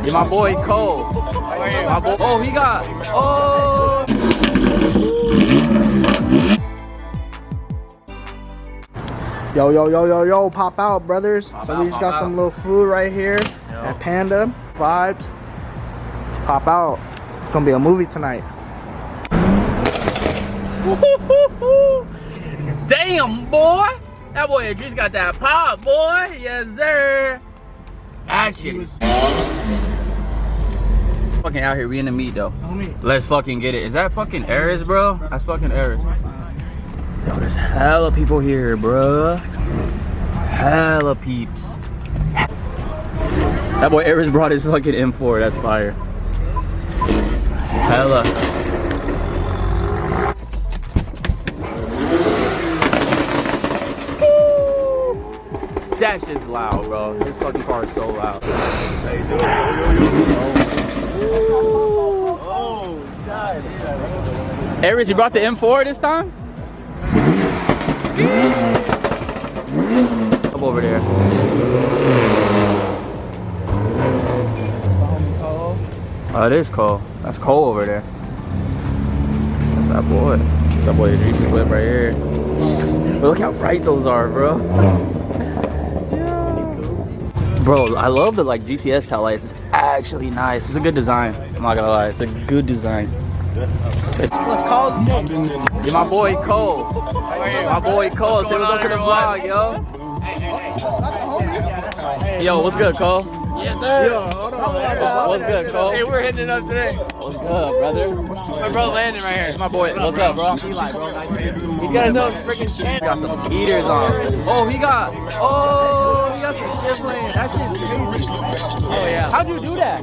Yeah, my boy Cole. My boy. Oh, he got. Oh. Yo, pop out, brothers. So we just got some little food right here at Panda Vibes. Pop out. It's gonna be a movie tonight. Damn, boy. That boy just got that pop, boy. Yes, sir. Action. Fucking out here, we in the meat though. Let's fucking get it. Is that fucking Eris, bro? That's fucking Eris. Yo, there's hella people here, bro. Hella peeps. That boy Eris brought his fucking M4. That's fire. Hella. That shit's loud, bro. This fucking car is so loud. Oh, God. Eris, you brought the M4 this time? Come over there. Oh, it is Cole. That's Cole over there. That's that boy. That's that boy Adrian Clip right here. But look how bright those are, bro. Bro, I love the like GTS tail lights. It's actually nice. It's a good design. I'm not gonna lie. It's a good design. It's called. Yeah, my boy Cole. My boy Cole. Say what's up to the vlog, yo. Yo, what's good, Cole? Yes, sir. Yo, hold on. What's good, Cole? Hey, we're hitting it up today. What's good, brother? My bro Landon right here. My boy. What's up, bro? Eli, bro. You guys know freaking channel. Got some heaters on. Oh, he got some shit playing. That shit's crazy. Oh yeah. How'd you do that?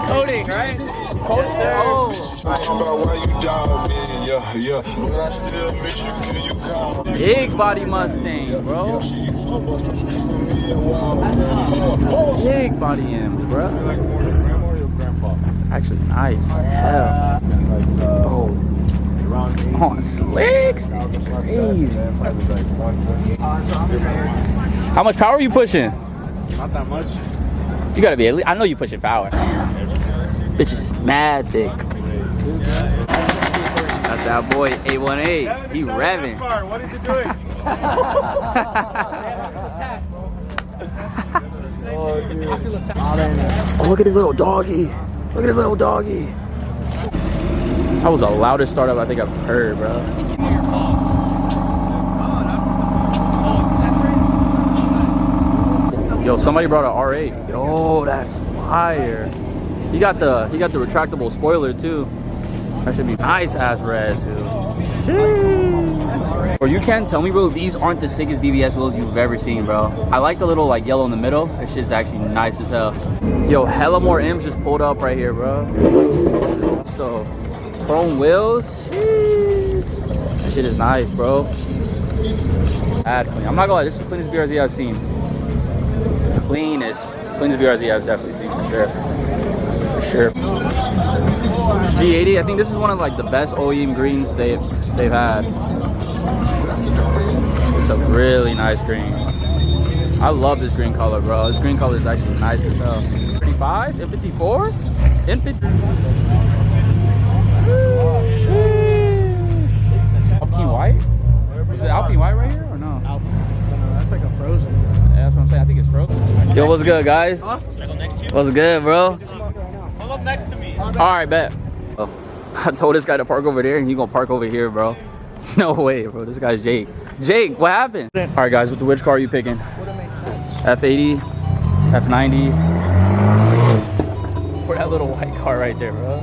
Coding, right? Coding there. Oh. Big body Mustang, bro. Big body M's, bro. Actually, nice. Hell. Oh. On slicks. It's crazy. How much power are you pushing? Not that much. You gotta be at least. I know you pushing power. Bitch is mad thick. That's that boy 818. He revving. What is he doing? Oh, look at his little doggy. Look at his little doggy. That was the loudest startup I think I've heard, bro. Yo, somebody brought an R8. Yo, that's fire. He got the retractable spoiler too. That should be nice ass red, dude. Or you can't tell me, bro, these aren't the sickest BBS wheels you've ever seen, bro. I like the little like yellow in the middle. That shit's actually nice as hell. Yo, hella more M's just pulled up right here, bro. So, chrome wheels. That shit is nice, bro. Bad clean. I'm not gonna lie, this is the cleanest BRZ I've seen. Cleanest BRZ I've definitely seen for sure. For sure. G80, I think this is one of like the best OEM greens they've had. It's a really nice green. I love this green color, bro. This green color is actually nice as hell. 35, M54, M50. Alpine white? Is it Alpine white right here or no? Alpine. That's like a frozen. Yeah, that's what I'm saying. I think it's frozen. Yo, what's good, guys? Should I go next to you? What's good, bro? Pull up next to me. All right, bet. Oh, I told this guy to park over there and he gonna park over here, bro. No way, bro. This guy's Jake. Jake, what happened? All right, guys, which car are you picking? F80, F90, or that little white car right there, bro?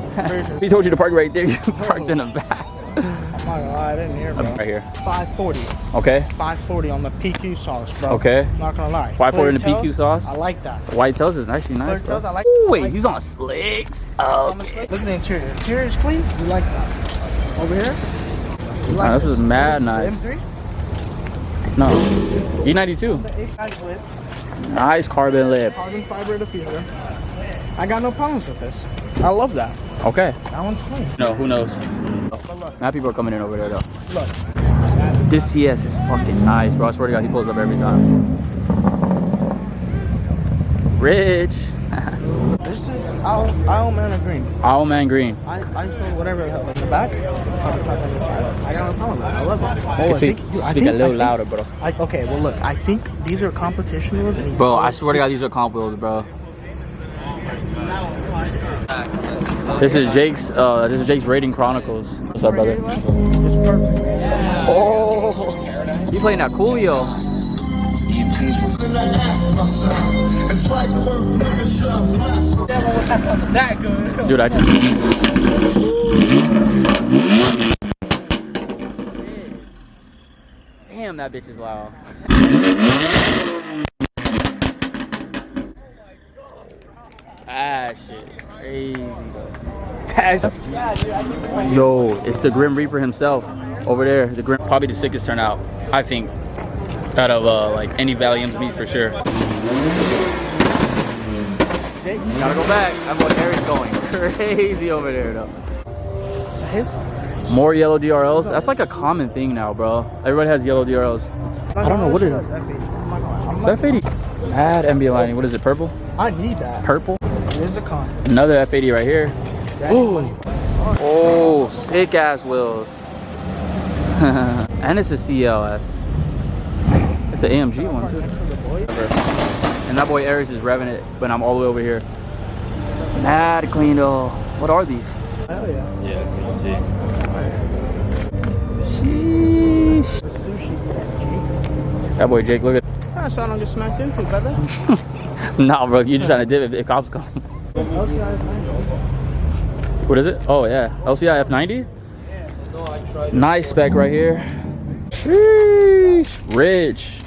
He told you to park right there. You parked in the back. I'm not gonna lie, I didn't hear, bro. Right here. 540. Okay. 540 on the PQ sauce, bro. Okay. I'm not gonna lie. 540 in the PQ sauce. I like that. The white tails is actually nice, Clear tails, bro. I like. Ooh, wait, I like he's on slicks. Oh, Look at the interior. Interior is clean. You like that? Over here. You like this was mad nice. M3. No, E92. The H9 lip. Nice carbon lip. Carbon fiber diffuser. I got no problems with this. I love that. Okay. That one's clean. No, who knows? Now people are coming in over there though. Look. This CS is fucking nice, bro. I swear to God, he pulls up every time. Rich. This is Isle Man and Green. Isle Man Green. I sold whatever the hell in the back. I got no problem with it. I love it. Oh, Speak a little louder, bro. Okay, well look, I think these are competition wheels. Bro, I swear to God, these are comp wheels, bro. This is Jake's Rating Chronicles. What's up, brother? Oh, you playing that Coolio? That good. Dude, I just... Damn, that bitch is loud. Ah, shit. Crazy, though. Yo, it's the Grim Reaper himself over there. The Grim, probably the sickest turnout, I think, out of like any Valley M's meet for sure. Gotta go back. That boy Harry's going crazy over there, though. More yellow DRLs. That's like a common thing now, bro. Everybody has yellow DRLs. I don't know what it is. Is that F80? Mad MB lining. What is it? Purple? I need that. Purple? There's a con. Another F80 right here. Ooh. Oh, sick ass wheels. And it's a CLS. It's an AMG one too. And that boy Aries is revving it, but I'm all the way over here. Mad clean though. What are these? Hell yeah. Yeah, let's see. Sheesh. That boy Jake, look at. So I don't get smacked into, brother. Nah, bro, you're just trying to dip if cops come. What is it? Oh yeah, LCI F90. Nice spec right here. Sheesh. Rich.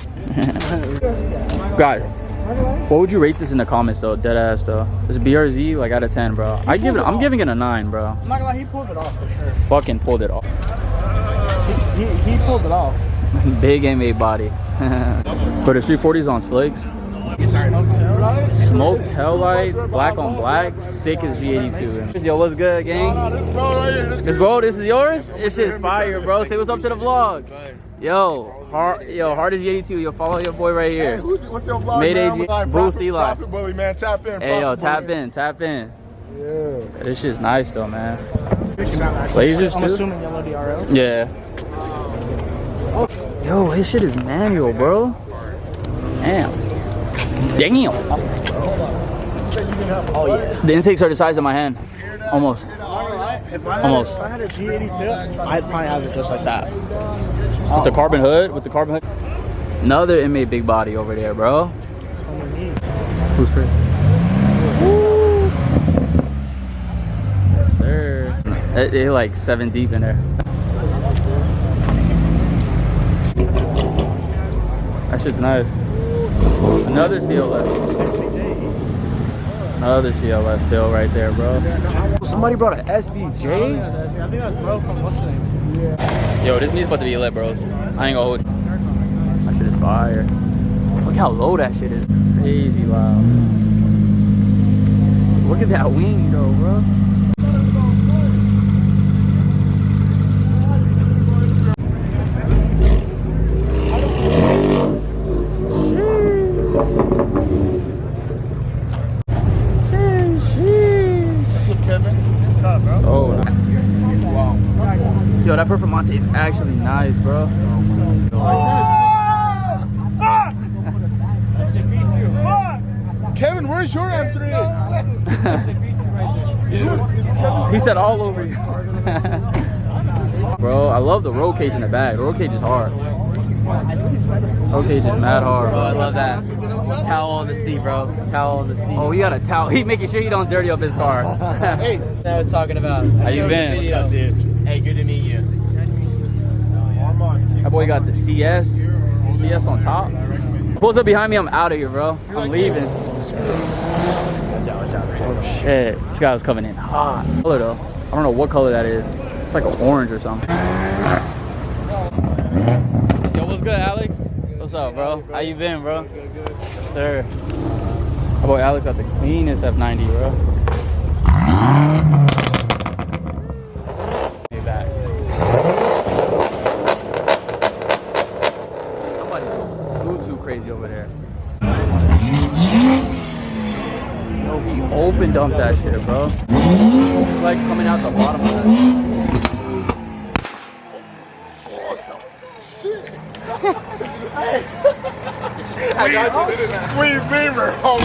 God, what would you rate this in the comments though? Dead ass though. This BRZ like out of 10, bro. I'm giving it a 9, bro. I'm not gonna lie, he pulled it off for sure. Fucking pulled it off. He pulled it off. Big M8 body. But the 340's on slicks. Smoked headlights, black on black, sick as G82. Yo, what's good, gang? This bro right here. This is yours? This is fire, bro. Say what's up to the vlog. Yo, hard as G82. Yo, follow your boy right here. Hey, what's your vlog, Made man? AG, Bruce Eli. Profit Bully, man. Tap in. Hey, yo, Profit tap Bully. in. Yeah. This shit's nice though, man. Lasers I'm too? assuming yellow DRL. Yeah. Yo, his shit is manual, bro. Damn. Oh yeah. The intakes are the size of my hand. Almost. If Almost. I had a G82, I'd probably have it just like that. With the carbon hood. Another M8 big body over there, bro. Who's Chris? Woo. Yes, sir. They're like 7 deep in there. That shit's nice. Another CLS. Another CLS bill right there, bro. Somebody brought an SVJ? I think that's bro from what's the name? Yo, this meat's about to be lit, bros. I ain't gonna hold you. That shit is fire. Look how low that shit is. Crazy loud. Look at that wing though, bro. Yo, that Performante is actually nice, bro. Kevin, where's your M3? He said all over you. Bro, I love the roll cage in the back. The roll cage is hard. Roll cage is mad hard. Bro, I love that. Towel on the seat, bro. Towel on the seat. Oh, he got a towel. He making sure he don't dirty up his car. Hey, that's what I was talking about. How you been? What's up, dude? Hey, good to meet you. That boy got the CS on top. Pulls up behind me, I'm out of here, bro. I'm leaving. Oh shit, this guy was coming in hot. Color though, I don't know what color that is. It's like an orange or something. Yo, what's good, Alex? What's up, bro? How you been, bro? Good. Sir. My boy Alex got the cleanest F90, bro. Back. Somebody's too crazy over there. No He open dumped that shit, bro. It's like coming out the bottom of that. Squeeze Beamer. Oh,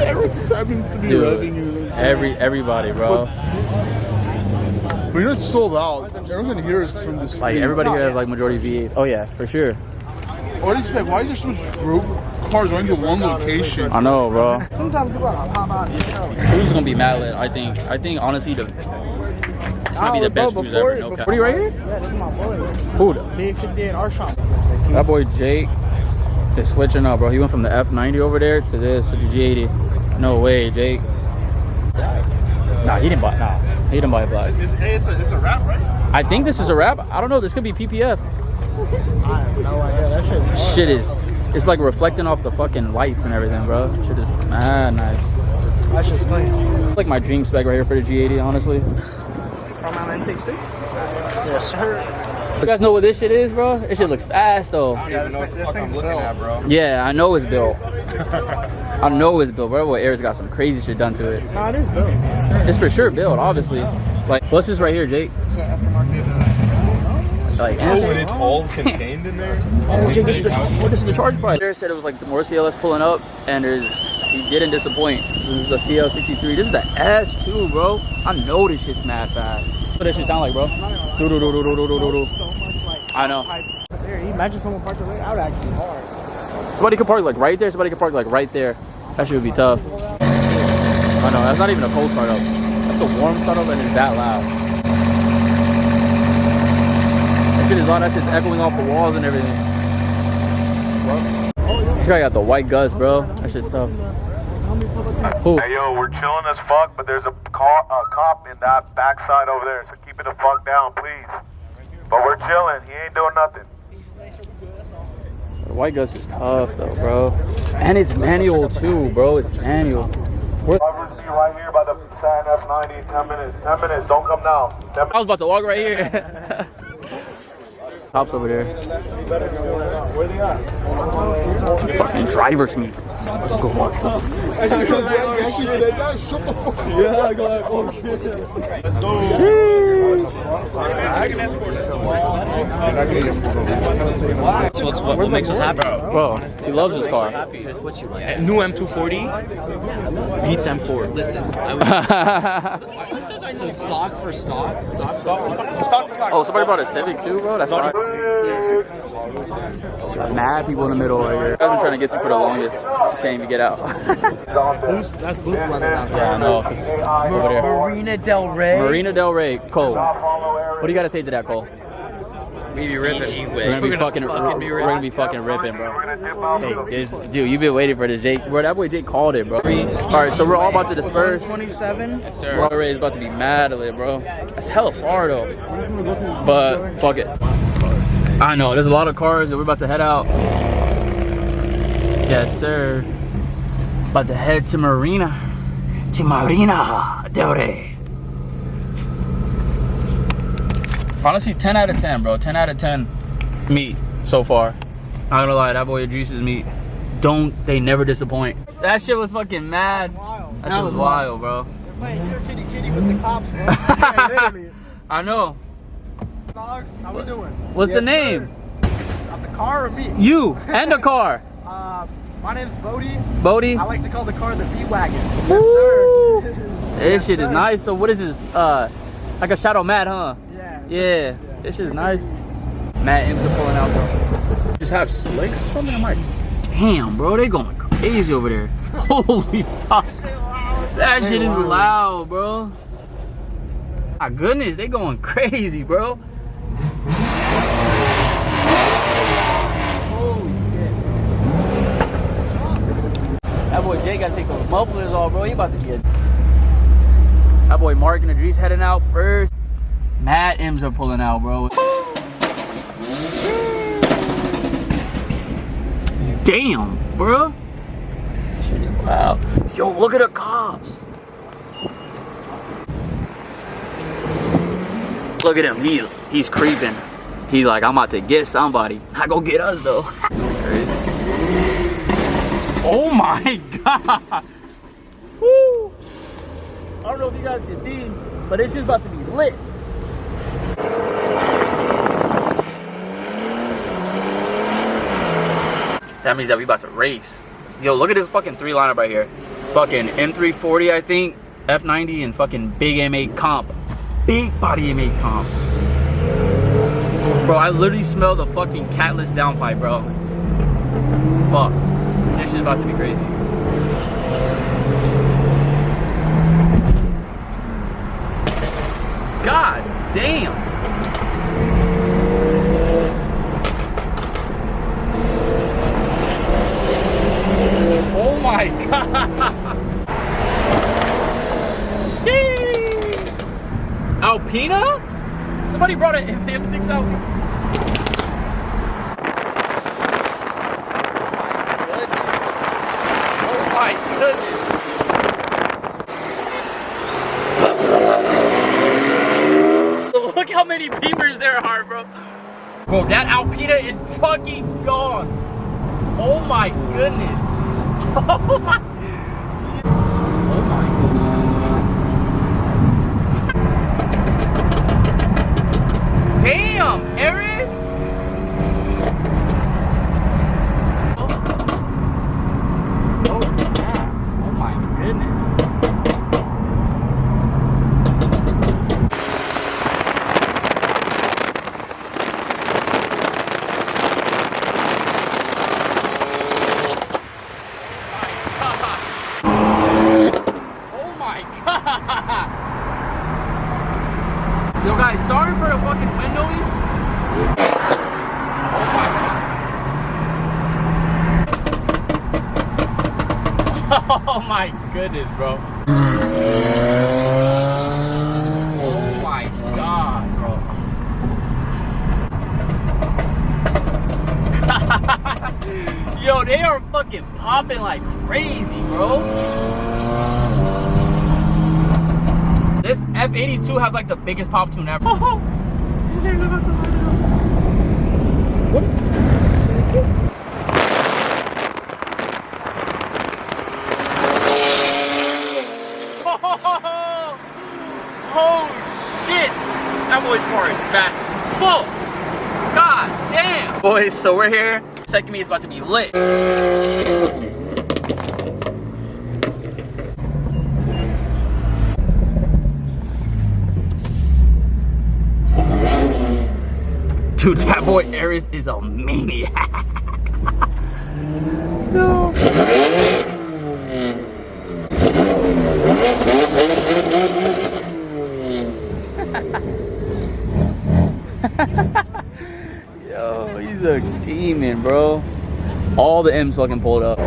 Everyone just happens to be revving you. Everybody, bro. When you're sold out, everyone here is from the street. Like everybody here has like majority V8s. Oh yeah, for sure. Or it's like, why is there so much group cars going to one location? I know, bro. Sometimes you gotta pop out. Cruise is gonna be mad lit. I think honestly it's gonna be the best cruise ever. No cap. What are you right here? Yeah, this is my boy. Who? Big 58 our shop. That boy Jake is switching up, bro. He went from the F90 over there to this, to the G80. No way, Jake. Nah, he didn't buy. Nah, he didn't buy a black. It's a wrap, right? I think this is a wrap. I don't know. This could be PPF. I have no idea. That shit is hard. Shit is. It's like reflecting off the fucking lights and everything, bro. Shit is mad nice. That shit's clean. It's like my dream spec right here for the G80, honestly. From my intake stick? Yes, sir. You guys know what this shit is, bro? This shit looks fast, though. I don't even know what the fuck I'm looking at, bro. Yeah, I know it's built. I know it's built. Bro, Air's got some crazy shit done to it. Nah, it is built. It's for sure built, obviously. Like, what's this right here, Jake? Like, and it's all contained in there? Oh, Jake, this is the charge price. Air said it was like the more CLS pulling up, and he didn't disappoint. This is a CL63. This is the S2, bro. I know this shit's mad fast. What does this shit sound like, bro? Do-do-do-do-do-do-do-do. I know. There, imagine someone parked over there. That would actually be hard. Somebody could park like right there. Somebody could park like right there. That shit would be tough. I know. That's not even a cold startup. That's a warm startup, and it's that loud. That shit is loud. That shit's echoing off the walls and everything. This guy got the white gust, bro. That shit's tough. Who? Hey yo, we're chilling as fuck, but there's a cop in that backside over there, so keep it the fuck down, please. But we're chilling. He ain't doing nothing. The white gust is tough though, bro. And it's manual too, bro. It's manual. Cover's be right here by the San F90 in 10 minutes. 10 minutes, don't come now. 10 minutes. I was about to walk right here. Cops over there. Where they at? Fucking driver's meet. Let's go. Actually said that. Shut the fuck up. Yeah, go ahead. Oh, shit. So what makes us happy? Bro, he loves his car. That's what you like. New M240 beats M4. Listen, so stock for stock? Oh, somebody brought a Civic too, bro? That's right. Mad people in the middle right here. I've been trying to get through for the longest. Can't even get out. That's Booth brother down there. Yeah, I know. Over there. Marina Del Rey. Marina Del Rey. Cole. What do you got to say to that, Cole? We be ripping. We're gonna be fucking ripping, bro. Hey, dude, you've been waiting for this, Jake. Bro, that boy Jake called it, bro. Alright, so we're all about to disperse. 27. Yes, sir. We're already about to be mad at it, bro. That's hella far though. But fuck it. I know, there's a lot of cars and we're about to head out. Yes, sir. About to head to Marina Del Rey. Honestly, 10 out of 10, bro. 10 out of 10 meat so far. Not gonna lie, that boy Idris's meat. They never disappoint. That shit was fucking mad. That shit was wild, bro. They're playing here kitty with the cops, man. Yeah, literally. I know. Dog, how we doing? What's the name? Of the car or me? You and the car. My name's Bodie. Bodie. I like to call the car the V-Wagon. Yes, Woo! sir. This shit is nice though. What is this? Like a Shoutout Matt, huh? Yeah. This shit is nice. Matt ends up pulling out though. Just have slicks or something? I'm like, damn, bro, they going crazy over there. Holy fuck. That shit is loud, bro. My goodness, they going crazy, bro. Holy shit. That boy Jay gotta take those mufflers off, bro. He about to get. That boy Mark and Idris heading out first. Mad M's are pulling out, bro. Damn, bro. Wow. Yo, look at the cops. Look at him. He's creeping. He's like, I'm about to get somebody. Not gonna get us though. Oh my god. Woo. I don't know if you guys can see, but it's just about to be lit. That means that we about to race. Yo, look at this fucking 3 lineup right here. Fucking M340, I think, F90, and fucking big M8 comp. Big body M8 comp. Bro, I literally smell the fucking catless downpipe, bro. Fuck. This shit's about to be crazy. God damn. Oh my god. Sheesh. Alpina? Somebody brought an M6 out. Oh my goodness. Look how many peepers there are, bro. Bro, that Alpina is fucking gone. Oh my goodness. Oh my. Oh my goodness. Damn, Aries. Oh yeah. Oh my goodness. Yo guys, sorry for the fucking wind noise. Oh my god. Oh my goodness, bro. Oh my god, bro. Yo, they are fucking popping like crazy, bro. This F82 has like the biggest pop tune ever. Oh, what? Oh shit! That boy's car is fast as fuck. God damn. Boys, so we're here. Second meet is about to be lit. Dude, that boy Aries is a maniac. No. Yo, he's a demon, bro. All the M's fucking pulled up.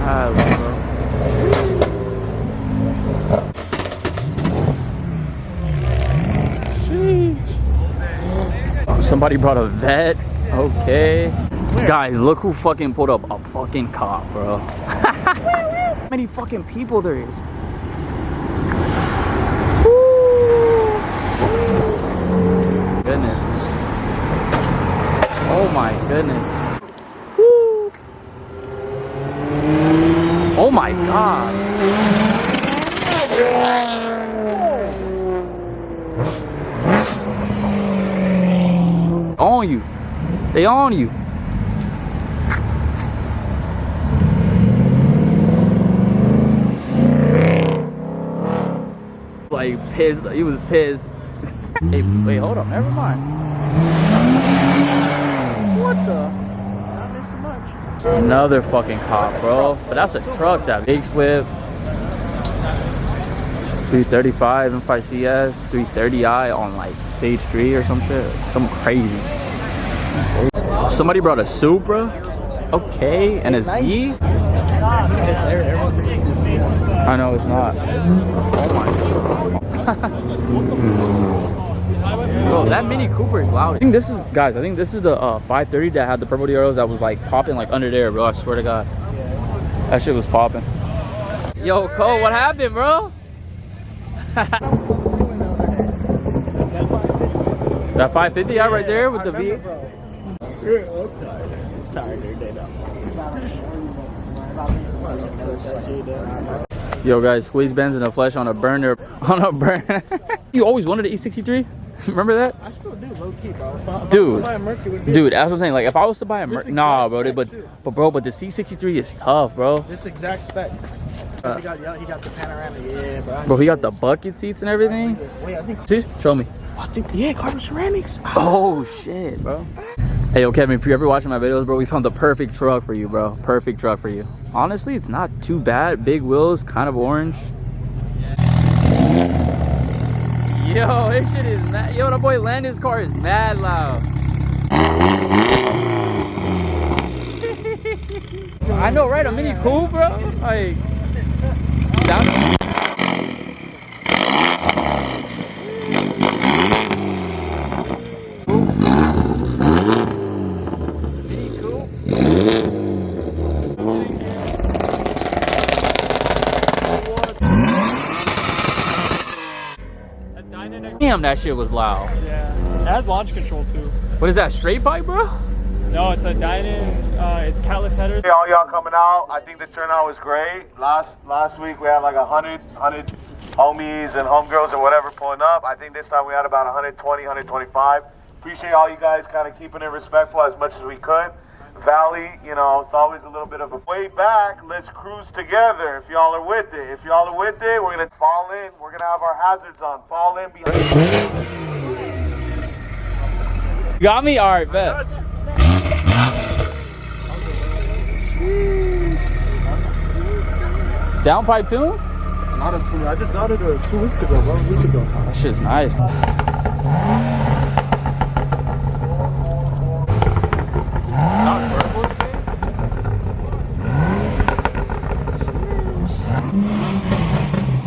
Ah, bro. Somebody brought a vet. Okay. Where? Guys, look who fucking pulled up. A fucking cop, bro. How many fucking people there is. Goodness. Oh my goodness. Woo. Oh my god. On you. They on you. Like pissed. He was pissed. Hey, wait, hold up. Never mind. What the? Not missing much. Another fucking cop, bro. But that's a truck. That big whip. 335 M5CS, 330i on like stage 3 or some shit. Some crazy. Somebody brought a Supra. Okay, and a Z. I know it's not. Oh my god. Bro, that Mini Cooper is loud. I think this is, guys, I think this is the 530 that had the purple arrows that was like popping like under there, bro. I swear to God. That shit was popping. Yo, Cole, what happened, bro? That 550 out right there with the V. Yo guys, squeeze Benz in the flesh on a burner. On a burner. You always wanted an E63? Remember that? I still do, low key, bro. Dude, Dude, that's what I'm saying. Like, if I was to buy a nah, bro. But the C63 is tough, bro. this exact spec. He got the panoramic, yeah, bro. Bro, he got the bucket seats and everything. Wait, I think. See, show me. I think, yeah, carbon ceramics. Oh shit, bro. Hey, yo, Kevin, if you're ever watching my videos, bro, we found the perfect truck for you, bro. Perfect truck for you. Honestly, it's not too bad. Big wheels, kind of orange. Yo, this shit is mad. Yo, that boy Landon's car is mad loud. I know, right? A Mini Coupe, bro. Like, sound. Damn, that shit was loud. Yeah, it has launch control too. What is that, straight pipe, bro? No, it's a Dynan, it's catless headers. Hey, all y'all coming out. I think the turnout was great. Last week we had like 100 homies and homegirls and whatever pulling up. I think this time we had about 120, 125. Appreciate all you guys kind of keeping it respectful as much as we could. Valley, you know, it's always a little bit of a way back. Let's cruise together if y'all are with it. If y'all are with it, we're gonna fall in. We're gonna have our hazards on. Fall in behind. You got me? All right, bet. Downpipe too? Not a 2. I just got it 2 weeks ago, bro. A week ago. That shit's nice.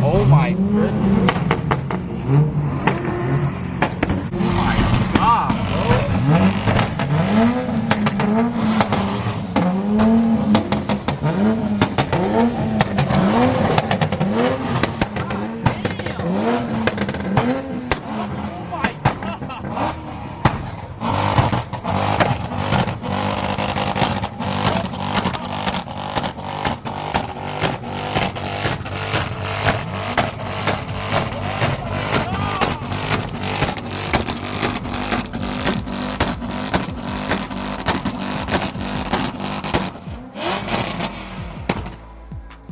Oh my goodness.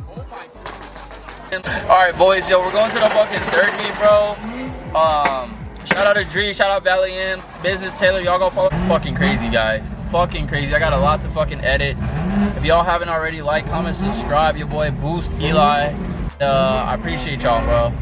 Oh my god, Alright boys, yo, we're going to the fucking third meet, bro. Shout out to Dree, shout out Valley M's, Business Taylor, y'all go follow. Fucking crazy, guys. Fucking crazy. I got a lot to fucking edit. If y'all haven't already, like, comment, subscribe. Your boy Boost Eli. I appreciate y'all, bro.